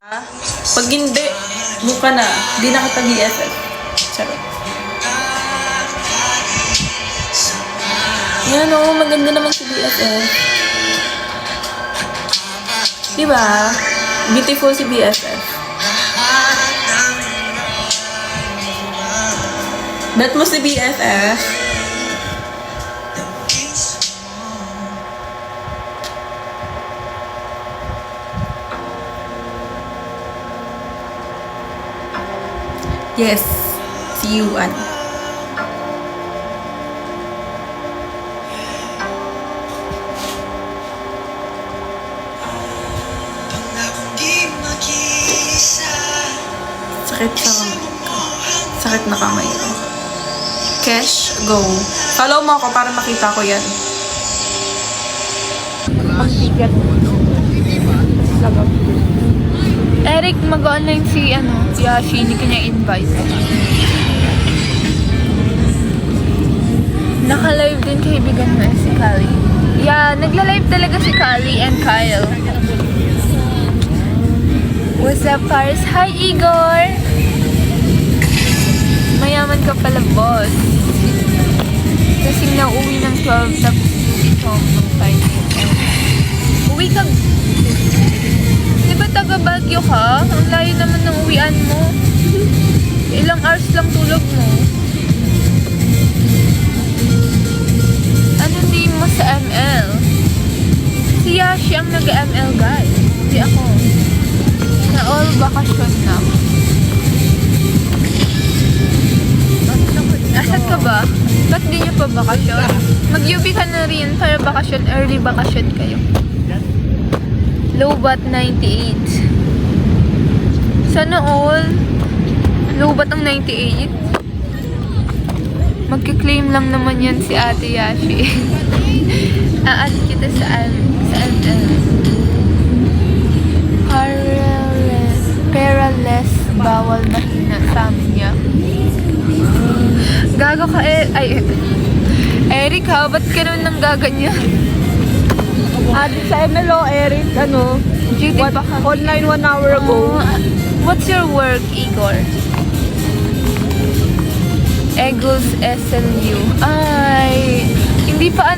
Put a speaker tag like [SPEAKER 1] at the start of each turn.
[SPEAKER 1] Pag hindi, buka na. Di na kita BFF. Charot. Yan o, maganda naman si BFF. Diba? Beautiful si BFF. Bet mo si BFF. Yes, si Yuan. Sakit sa kamay ko. Sakit na kamay ko. Cash, go. Follow mo ako para makita ko yan.
[SPEAKER 2] Pag-ticket. Eric, mag-online si Yashi, hindi kanya invite. Naka-live din kaibigan mo si Kali. Yeah, nagla-live talaga si Kali and Kyle. What's up, Paris? Hi, Igor! Mayaman ka pala, boss. Kasing nauwi ng 12, tapos si Tom ng 5. Uwi ka. Di ba taga Baguio ka? Ang layo naman ng uwian mo. Ilang hours lang tulog mo. Ano name mo sa ML? Si Yashi ang nag-ML, guys. Hindi ako. Na all bakasyon na. Asat ka ba? Ba't di nyo pa bakasyon? Mag-UP ka na rin para bakasyon. Early bakasyon kayo. Lowbat 98. Sana all. Lowbat ang 98. Magkiklaim lang naman yan si Ate Yashi. Aad kita sa ML. Peraless. Bawal mahina sa amin niya. Gago ka Eric ha? Ba't ka naman nang gaganyan?
[SPEAKER 1] Sa MLO, Eric, online 1 hour ago.
[SPEAKER 2] What's your work, Igor? Eagles SLU. Ay, hindi pa